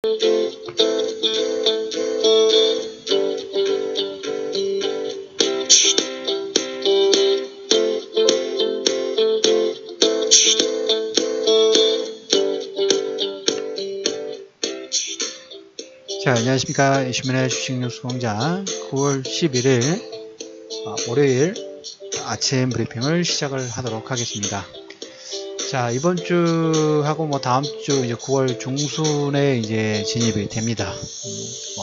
자, 안녕하십니까. 이슈민의 주식뉴스공장 9월 11일 월요일 아침 브리핑을 시작을 하도록 하겠습니다. 자, 이번 주하고 다음 주 이제 9월 중순에 이제 진입이 됩니다.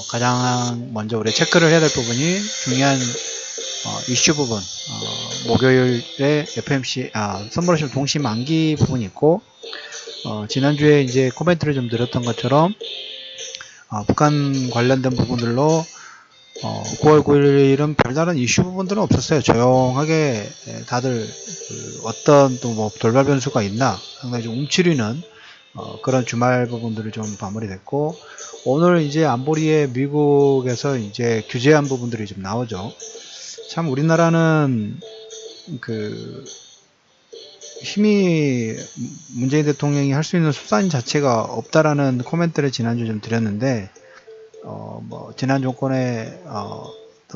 가장 먼저 우리 체크를 해야 될 부분이 중요한 이슈 부분, 목요일에 FMC 선물하시면 동시 만기 부분이 있고, 지난주에 이제 코멘트를 좀 드렸던 것처럼 북한 관련된 부분들로 9월 9일은 별다른 이슈 부분들은 없었어요. 조용하게 다들 어떤 또 뭐 돌발 변수가 있나 상당히 좀 움츠리는 그런 주말 부분들을 좀 마무리됐고, 오늘 이제 안보리에 미국에서 이제 규제한 부분들이 좀 나오죠. 참 우리나라는 힘이 문재인 대통령이 할 수 있는 수단 자체가 없다라는 코멘트를 지난주 좀 드렸는데, 지난 정권의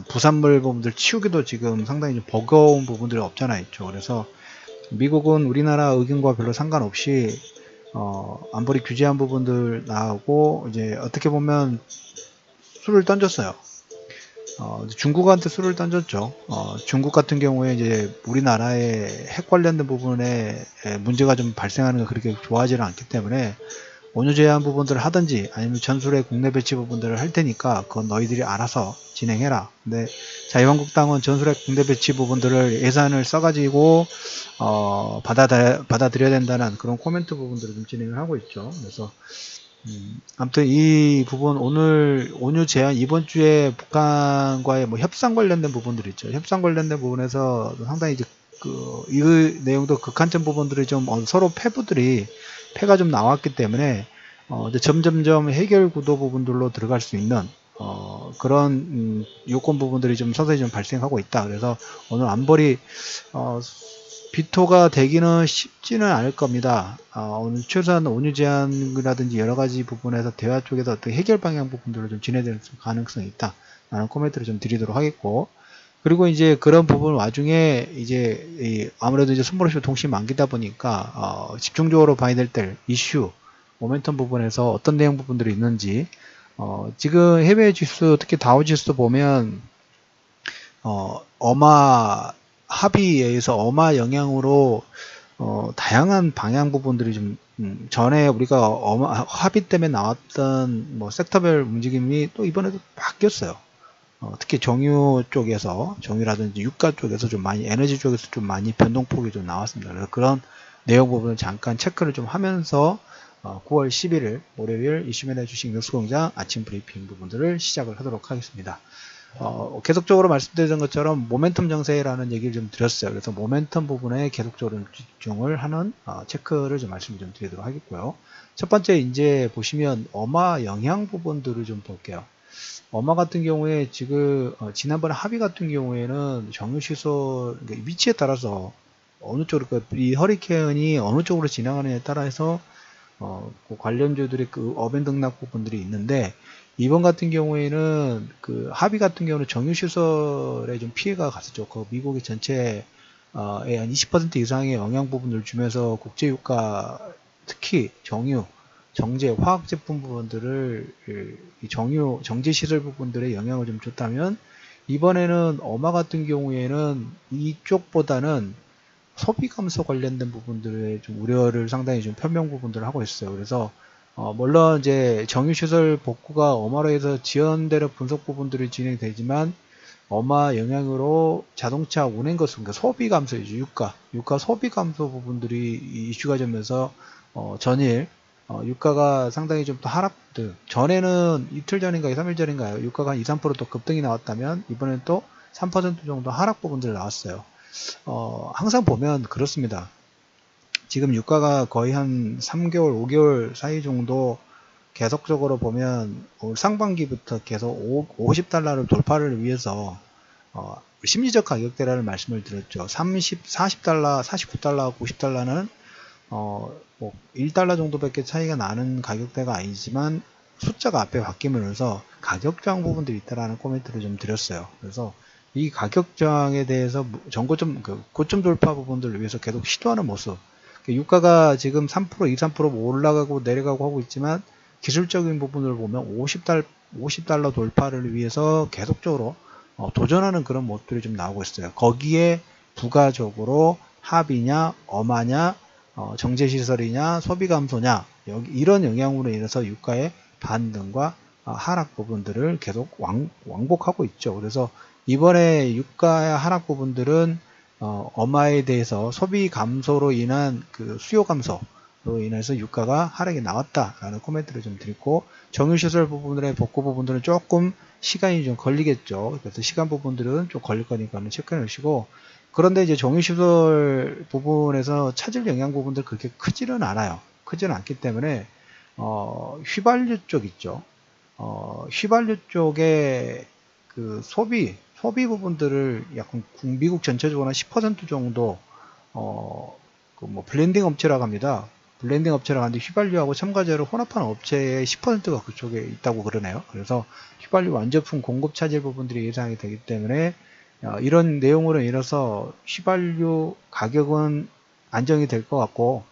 부산물 부분들 치우기도 지금 상당히 좀 버거운 부분들이 없잖아 있죠. 그래서 미국은 우리나라 의견과 별로 상관없이 안보리 규제한 부분들 나오고, 이제 어떻게 보면 수를 던졌어요. 중국한테 수를 던졌죠. 중국 같은 경우에 이제 우리나라의 핵 관련된 부분에 문제가 좀 발생하는 거 그렇게 좋아하지는 않기 때문에 원유 제한 부분들을 하든지 아니면 전술의 국내 배치 부분들을 할 테니까 그건 너희들이 알아서 진행해라. 근데 자유한국당은 전술의 국내 배치 부분들을 예산을 써가지고 받아들여야 된다는 그런 코멘트 부분들을 좀 진행을 하고 있죠. 그래서 아무튼 이 부분 오늘 원유 제한 이번 주에 북한과의 협상 관련된 부분들이 있죠. 협상 관련된 부분에서 상당히 이제 이 내용도 극한점 부분들이 좀 서로 패가 좀 나왔기 때문에 이제 점점점 해결 구도 부분들로 들어갈 수 있는 그런 요건 부분들이 좀 서서히 좀 발생하고 있다. 그래서 오늘 안보리 비토가 되기는 쉽지는 않을 겁니다. 오늘 최소한 원유 제한이라든지 여러 가지 부분에서 대화 쪽에서 어떤 해결 방향 부분들로 좀 진행될 가능성이 있다. 라는 코멘트를 좀 드리도록 하겠고, 그리고 이제 그런 부분 와중에 이제 아무래도 이제 선물없이 동시 만기다 보니까 집중적으로 봐야 될 이슈, 모멘텀 부분에서 어떤 내용 부분들이 있는지, 지금 해외 지수, 특히 다우 지수 보면 합의에 의해서 영향으로 다양한 방향 부분들이 좀 전에 우리가 합의 때문에 나왔던 섹터별 움직임이 또 이번에도 바뀌었어요. 특히 정유라든지 유가 쪽에서 좀 많이, 에너지 쪽에서 좀 많이 변동폭이 좀 나왔습니다. 그래서 그런 내용 부분을 잠깐 체크를 좀 하면서 9월 11일 월요일 이슈맨의 주식 뉴스공장 아침 브리핑 부분들을 시작을 하도록 하겠습니다. 계속적으로 말씀드렸던 것처럼 모멘텀 정세라는 얘기를 좀 드렸어요. 그래서 모멘텀 부분에 계속적으로 집중을 하는 체크를 좀 말씀을 좀 드리도록 하겠고요. 첫 번째 이제 보시면 영향 부분들을 좀 볼게요. 같은 경우에 지금 지난번 합의 같은 경우에는 정유 시설 위치에 따라서 어느 쪽으로 이 허리케인이 어느 쪽으로 진행하느냐에 따라서 그 관련주들의 업앤 등락 부분들이 있는데, 이번 같은 경우에는 합의 같은 경우는 정유 시설에 좀 피해가 갔었죠. 미국의 전체에 한 20% 이상의 영향 부분을 주면서 국제 유가, 특히 정유, 정제, 화학 제품 부분들을 정제 시설 부분들에 영향을 좀 줬다면, 이번에는 같은 경우에는 이쪽보다는 소비 감소 관련된 부분들의 좀 우려를 상당히 좀 표명 부분들을 하고 있어요. 그래서 물론 이제 정유 시설 복구가 어마로 해서 지연되는 분석 부분들이 진행되지만, 영향으로 자동차 운행 거수, 그러니까 소비 감소이죠. 유가 소비 감소 부분들이 이슈가 되면서 전일 유가가 상당히 좀 더 하락들, 전에는 이틀 전인가요, 3일 전인가요, 유가가 한 2, 3% 또 급등이 나왔다면 이번엔 또 3% 정도 하락 부분들 나왔어요. 항상 보면 그렇습니다. 지금 유가가 거의 한 3개월, 5개월 사이 정도 계속적으로 보면 올 상반기부터 계속 50달러를 돌파를 위해서 심리적 가격대라는 말씀을 드렸죠. 40달러, 49달러, 50달러는 1달러 정도밖에 차이가 나는 가격대가 아니지만 숫자가 앞에 바뀌면서 가격 저항 부분들이 있다라는 코멘트를 좀 드렸어요. 그래서 이 가격 저항에 대해서 전고점, 고점 돌파 부분들을 위해서 계속 시도하는 모습. 유가가 지금 3%, 2, 3% 올라가고 내려가고 하고 있지만 기술적인 부분을 보면 50달러 돌파를 위해서 계속적으로 도전하는 그런 모습들이 좀 나오고 있어요. 거기에 부가적으로 합이냐, 엄하냐, 정제시설이냐, 소비 감소냐, 이런 영향으로 인해서 유가의 반등과 하락 부분들을 계속 왕복하고 있죠. 그래서 이번에 유가의 하락 부분들은 엄하에 대해서 소비 감소로 인한 그 수요 감소로 인해서 유가가 하락이 나왔다라는 코멘트를 좀 드리고, 정유시설 부분들의 복구 부분들은 조금 시간이 좀 걸리겠죠. 그래서 시간 부분들은 좀 걸릴 거니까는 체크해 놓으시고, 그런데 이제 정유시설 부분에서 차질 영향 부분들 그렇게 크지는 않아요. 크지는 않기 때문에 휘발유 쪽 있죠. 휘발유 쪽에 그 소비 부분들을 약간 미국 전체적으로 한 10% 정도 그 뭐 블렌딩 업체라고 합니다. 블렌딩 업체라고 하는데 휘발유하고 첨가제를 혼합하는 업체의 10%가 그쪽에 있다고 그러네요. 그래서 휘발유 완제품 공급 차질 부분들이 예상이 되기 때문에 이런 내용으로 인해서 휘발유 가격은 안정이 될 것 같고,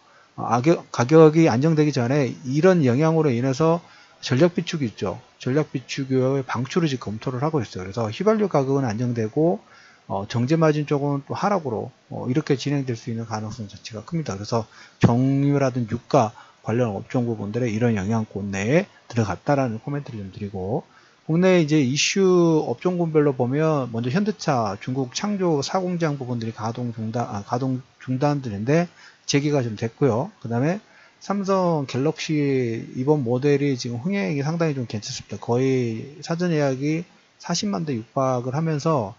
가격이 안정되기 전에 이런 영향으로 인해서 전력 비축이 있죠. 전력 비축의 방출을 지금 검토를 하고 있어요. 그래서 휘발유 가격은 안정되고 정제 마진 쪽은 또 하락으로 이렇게 진행될 수 있는 가능성 자체가 큽니다. 그래서 정유라든 유가 관련 업종 부분들의 이런 영향권 내에 들어갔다라는 코멘트를 좀 드리고, 국내 이제 이슈 업종군별로 보면 먼저 현대차 중국 창조 사공장 부분들이 가동 중단들인데 재개가 좀 됐고요. 그 다음에 삼성 갤럭시 이번 모델이 지금 흥행이 상당히 좀 괜찮습니다. 거의 사전 예약이 40만 대 육박을 하면서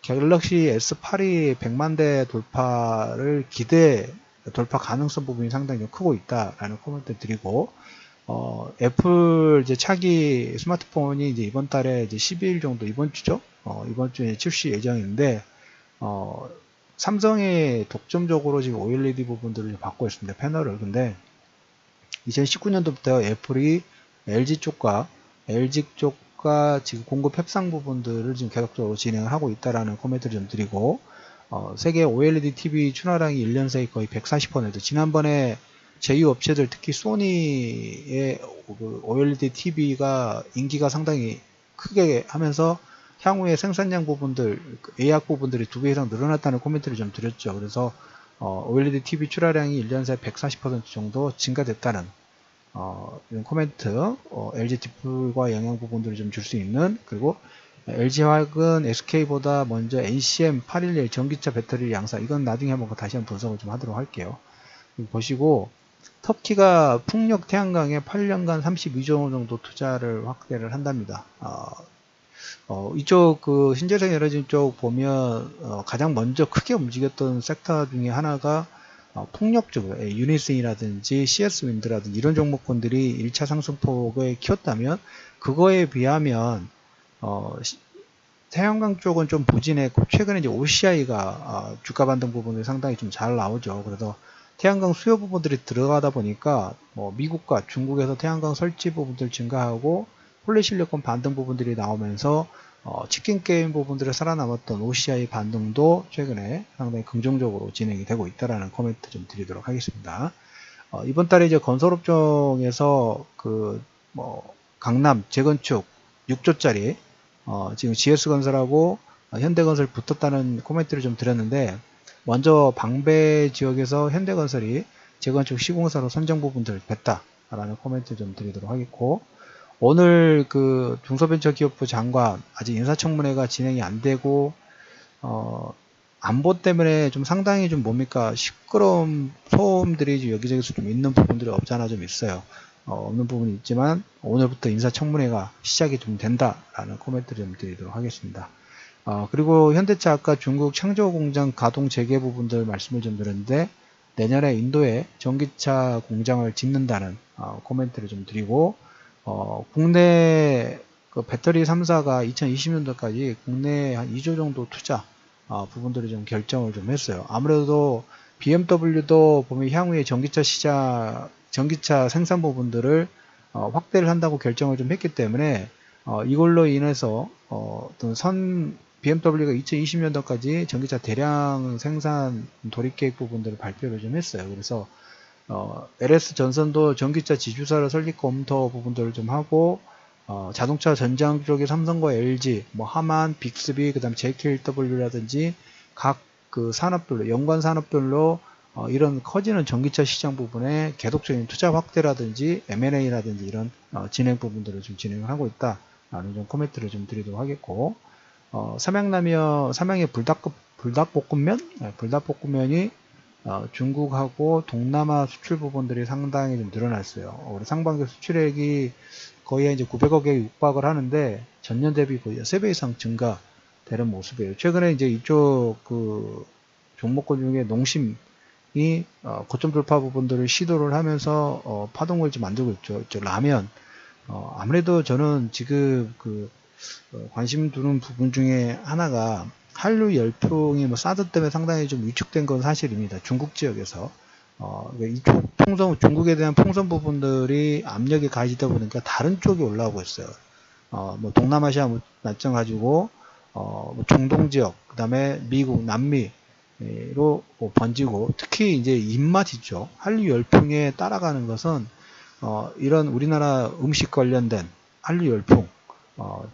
갤럭시 S8이 100만 대 돌파 가능성 부분이 상당히 좀 크고 있다라는 코멘트 드리고, 애플 이제 차기 스마트폰이 이제 이번 달에 이제 12일 정도 이번 주죠. 이번 주에 출시 예정인데, 삼성이 독점적으로 지금 OLED 부분들을 받고 있습니다. 패널을. 근데 2019년도부터 애플이 LG 쪽과 지금 공급 협상 부분들을 지금 계속적으로 진행을 하고 있다라는 코멘트를 좀 드리고, 세계 OLED TV 출하량이 1년 사이 거의 140%, 지난번에 제휴 업체들 특히 소니의 그 OLED TV가 인기가 상당히 크게 하면서 향후에 생산량 부분들, 예약 부분들이 2배 이상 늘어났다는 코멘트를 좀 드렸죠. 그래서 OLED TV 출하량이 1년 사이 140% 정도 증가됐다는 이런 코멘트, LG 디플과 영향 부분들을 좀 줄 수 있는, 그리고 LG화학은 SK보다 먼저 NCM811 전기차 배터리 양산, 이건 나중에 한번 다시 한번 분석을 좀 하도록 할게요. 보시고, 터키가 풍력 태양광에 8년간 32조 원 정도 투자를 확대를 한답니다. 이쪽 그 신재생 에너지 쪽 보면 가장 먼저 크게 움직였던 섹터 중에 하나가 풍력 쪽, 유니슨이라든지 CS 윈드라든지 이런 종목군들이 1차 상승폭을 키웠다면, 그거에 비하면 태양광 쪽은 좀 부진했고, 최근에 이제 OCI가 주가 반등 부분이 상당히 좀 잘 나오죠. 그래서 태양광 수요 부분들이 들어가다 보니까 미국과 중국에서 태양광 설치 부분들 증가하고 폴리실리콘 반등 부분들이 나오면서 치킨 게임 부분들에 살아남았던 OCI 반등도 최근에 상당히 긍정적으로 진행이 되고 있다라는 코멘트 좀 드리도록 하겠습니다. 이번 달에 이제 건설업종에서 강남 재건축 6조짜리 지금 GS건설하고 현대건설 붙었다는 코멘트를 좀 드렸는데, 먼저 방배 지역에서 현대건설이 재건축 시공사로 선정 부분들을 뺐다라는 코멘트 좀 드리도록 하겠고, 오늘 그 중소벤처기업부 장관 아직 인사청문회가 진행이 안 되고 안보 때문에 좀 상당히 좀 시끄러운 소음들이 여기저기서 좀 있는 부분들이 없잖아 좀 있어요. 없는 부분이 있지만 오늘부터 인사청문회가 시작이 좀 된다라는 코멘트를 좀 드리도록 하겠습니다. 그리고 현대차 아까 중국 창조공장 가동 재개 부분들 말씀을 좀 드렸는데, 내년에 인도에 전기차 공장을 짓는다는 코멘트를 좀 드리고, 국내 그 배터리 3사가 2020년도까지 국내에 한 2조 정도 투자 부분들을 좀 결정을 좀 했어요. 아무래도 BMW도 보면 향후에 전기차 생산 부분들을 확대를 한다고 결정을 좀 했기 때문에 이걸로 인해서 어떤 BMW가 2020년도까지 전기차 대량 생산 돌입 계획 부분들을 발표를 좀 했어요. 그래서 LS 전선도 전기차 지주사를 설립 검토 부분들을 좀 하고 자동차 전장 쪽에 삼성과 LG, 뭐 하만, 빅스비, 그다음 JKW라든지 각 그 산업별로 연관 산업별로 이런 커지는 전기차 시장 부분에 계속적인 투자 확대라든지 M&A라든지 이런 진행 부분들을 좀 진행을 하고 있다라는 좀 코멘트를 좀 드리도록 하겠고, 삼양의 불닭볶음면이 중국하고 동남아 수출 부분들이 상당히 좀 늘어났어요. 우리 상반기 수출액이 거의 이제 900억에 육박을 하는데 전년 대비 거의 3배 이상 증가되는 모습이에요. 최근에 이제 이쪽 그 종목군 중에 농심이 고점 돌파 부분들을 시도를 하면서 파동을 좀 만들고 있죠. 라면. 아무래도 저는 지금 관심 두는 부분 중에 하나가 한류 열풍이 뭐 사드 때문에 상당히 좀 위축된 건 사실입니다. 중국 지역에서. 이쪽 중국에 대한 풍선 부분들이 압력이 가해지다 보니까 다른 쪽이 올라오고 있어요. 뭐 동남아시아 마찬가지고, 뭐 중동 지역, 그 다음에 미국, 남미로 번지고, 특히 이제 입맛 있죠. 한류 열풍에 따라가는 것은, 이런 우리나라 음식 관련된 한류 열풍,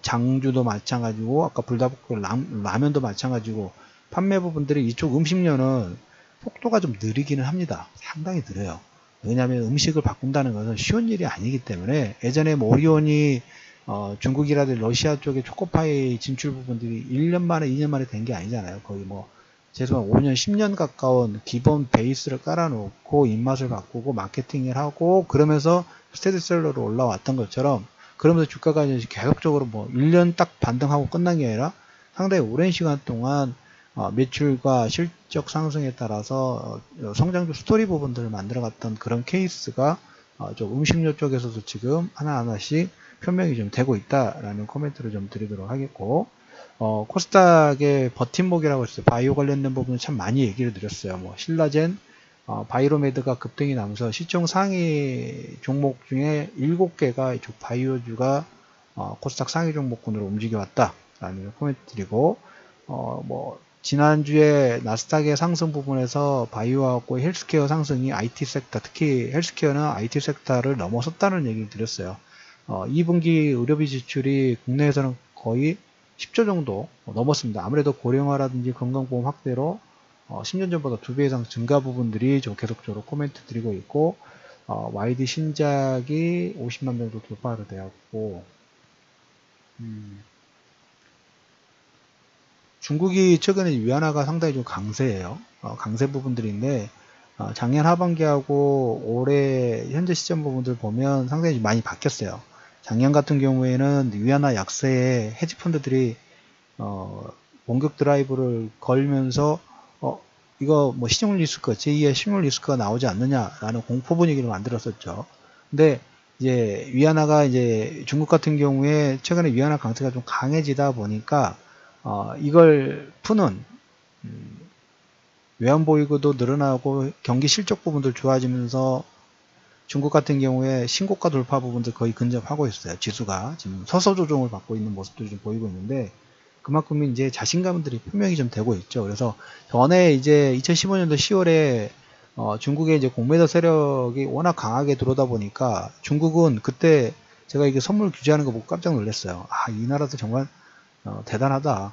장주도 마찬가지고, 아까 불닭볶음 라면도 마찬가지고, 판매 부분들이 이쪽 음식료는 속도가 좀 느리기는 합니다. 상당히 느려요. 왜냐하면 음식을 바꾼다는 것은 쉬운 일이 아니기 때문에, 예전에 뭐 오리온이 중국이라든지 러시아 쪽에 초코파이 진출 부분들이 1년 만에 2년 만에 된 게 아니잖아요. 거의 뭐 최소한 5년 10년 가까운 기본 베이스를 깔아놓고 입맛을 바꾸고 마케팅을 하고 그러면서 스테디셀러로 올라왔던 것처럼, 그러면서 주가가 이제 계속적으로 뭐 1년 딱 반등하고 끝난 게 아니라 상당히 오랜 시간 동안 매출과 실적 상승에 따라서 성장주 스토리 부분들을 만들어갔던 그런 케이스가 좀 음식료 쪽에서도 지금 하나하나씩 표명이 좀 되고 있다라는 코멘트를 좀 드리도록 하겠고, 코스닥의 버팀목이라고 했어요. 바이오 관련된 부분은 참 많이 얘기를 드렸어요. 뭐 신라젠, 바이로메드가 급등이 나면서 시총 상위 종목 중에 7개가 이쪽 바이오주가 코스닥 상위 종목군으로 움직여왔다라는 코멘트 드리고, 뭐 지난주에 나스닥의 상승 부분에서 바이오하고 헬스케어 상승이 IT 섹터, 특히 헬스케어는 IT 섹터를 넘어섰다는 얘기를 드렸어요. 2분기 의료비 지출이 국내에서는 거의 10조 정도 넘었습니다. 아무래도 고령화라든지 건강보험 확대로 10년 전보다 2배 이상 증가 부분들이 좀 계속적으로 코멘트 드리고 있고, YD 신작이 50만 정도 돌파를 되었고, 중국이 최근에 위안화가 상당히 좀 강세예요. 강세 부분들인데, 작년 하반기하고 올해 현재 시점 부분들 보면 상당히 많이 바뀌었어요. 작년 같은 경우에는 위안화 약세에 헤지펀드들이 원격 드라이브를 걸면서 이거 뭐 신용 리스크, 제2의 신용 리스크가 나오지 않느냐라는 공포 분위기를 만들었었죠. 근데 이제 위안화가 이제 중국 같은 경우에 최근에 위안화 강세가 좀 강해지다 보니까 이걸 푸는 외환 보유고도 늘어나고 경기 실적 부분들 좋아지면서 중국 같은 경우에 신고가 돌파 부분들 거의 근접하고 있어요. 지수가 지금 서서 조정을 받고 있는 모습도 좀 보이고 있는데, 그만큼 이제 자신감들이 표명이 좀 되고 있죠. 그래서 전에 이제 2015년도 10월에 중국의 이제 공매도 세력이 워낙 강하게 들어오다 보니까 중국은 그때 제가 이게 선물 규제하는 거 보고 깜짝 놀랐어요. 이 나라도 정말 대단하다.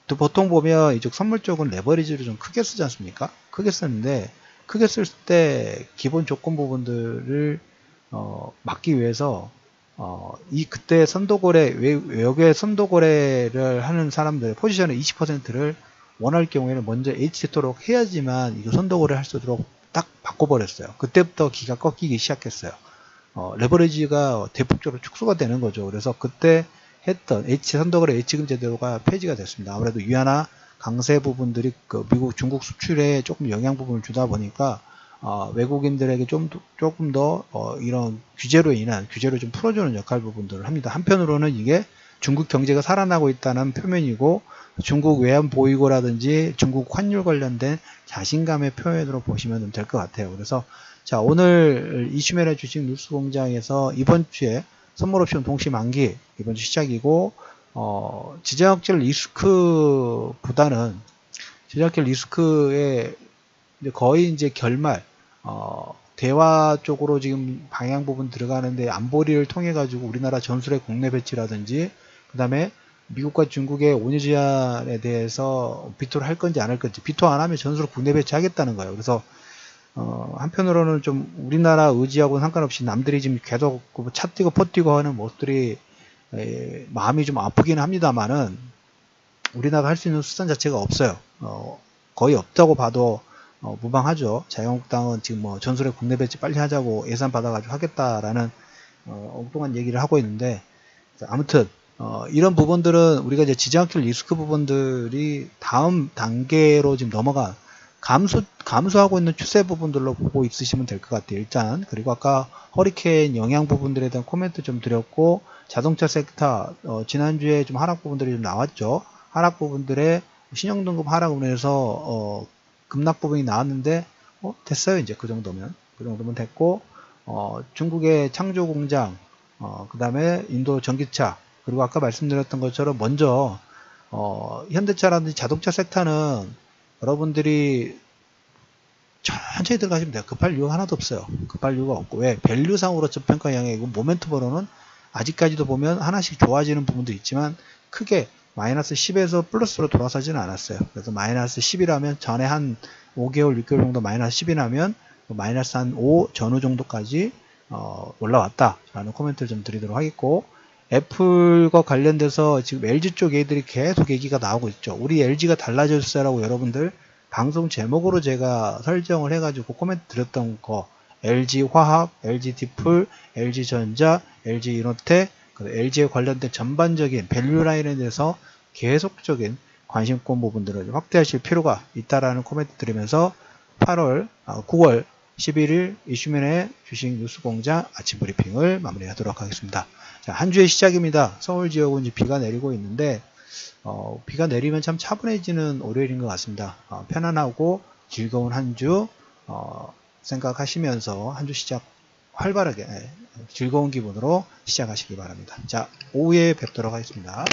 또 보통 보면 이쪽 선물 쪽은 레버리지를 좀 크게 쓰지 않습니까? 크게 쓰는데, 크게 쓸 때 기본 조건 부분들을 막기 위해서 그때 선도거래, 외국의 선도거래를 하는 사람들 포지션의 20%를 원할 경우에는 먼저 H토록 해야지만 이거 선도거래 할 수 있도록 딱 바꿔버렸어요. 그때부터 기가 꺾이기 시작했어요. 레버리지가 대폭적으로 축소가 되는 거죠. 그래서 그때 했던 선도거래 H금 제도가 폐지가 됐습니다. 아무래도 위안화 강세 부분들이 미국, 중국 수출에 조금 영향 부분을 주다 보니까 외국인들에게 조금 더 이런 규제로 좀 풀어주는 역할 부분들을 합니다. 한편으로는 이게 중국 경제가 살아나고 있다는 표면이고, 중국 외환 보유고라든지 중국 환율 관련된 자신감의 표현으로 보시면 될 것 같아요. 그래서 자, 오늘 이슈맨의 주식 뉴스 공장에서 이번 주에 선물 옵션 동시 만기 이번 주 시작이고, 지정학적 리스크보다는 지정학적 리스크의 거의 이제 결말, 대화 쪽으로 지금 방향 부분 들어가는데 안보리를 통해 가지고 우리나라 전술의 국내 배치라든지, 그 다음에 미국과 중국의 온유 제한에 대해서 비토를 할 건지 안 할 건지, 비토 안 하면 전술 국내 배치하겠다는 거예요. 그래서 한편으로는 좀 우리나라 의지하고는 상관없이 남들이 지금 계속 차 뛰고 포 뛰고 하는 모습들이 마음이 좀 아프긴 합니다만은 우리나라가 할 수 있는 수단 자체가 없어요. 거의 없다고 봐도 무방하죠. 자유한국당은 지금 뭐 전술의 국내 배치 빨리 하자고 예산 받아가지고 하겠다라는 엉뚱한 얘기를 하고 있는데, 아무튼 이런 부분들은 우리가 이제 지정학적 리스크 부분들이 다음 단계로 지금 넘어가 감소하고 있는 추세 부분들로 보고 있으시면 될 것 같아요. 일단 그리고 아까 허리케인 영향 부분들에 대한 코멘트 좀 드렸고, 자동차 섹터 지난주에 좀 하락 부분들이 좀 나왔죠. 하락 부분들의 신용등급 하락으로 해서 급락 부분이 나왔는데 됐어요. 이제 그 정도면 됐고, 중국의 창조 공장, 그 다음에 인도 전기차, 그리고 아까 말씀드렸던 것처럼 먼저 현대차라든지 자동차 섹터는 여러분들이 천천히 들어가시면 돼요. 급할 이유가 하나도 없어요. 급할 이유가 없고, 왜? 밸류상으로 저평가 영역이고 모멘텀으로는 아직까지도 보면 하나씩 좋아지는 부분도 있지만 크게 마이너스 10에서 플러스로 돌아서지는 않았어요. 그래서 마이너스 10이라면 전에 한 5개월, 6개월 정도 마이너스 10이 나면 마이너스 한 5 전후 정도까지 올라왔다라는 코멘트를 좀 드리도록 하겠고, 애플과 관련돼서 지금 LG 쪽 애들이 계속 얘기가 나오고 있죠. 우리 LG가 달라졌어라고 여러분들 방송 제목으로 제가 설정을 해가지고 코멘트 드렸던 거, LG 화학, LG 디플, LG 전자, LG 이노텍, LG에 관련된 전반적인 밸류 라인에 대해서 계속적인 관심권 부분들을 확대하실 필요가 있다라는 코멘트 드리면서 9월 11일 이슈맨의 주식 뉴스 공장 아침 브리핑을 마무리하도록 하겠습니다. 자, 한 주의 시작입니다. 서울 지역은 이제 비가 내리고 있는데, 비가 내리면 참 차분해지는 월요일인 것 같습니다. 편안하고 즐거운 한 주 생각하시면서 한 주 시작 활발하게 즐거운 기분으로 시작하시기 바랍니다. 자, 오후에 뵙도록 하겠습니다.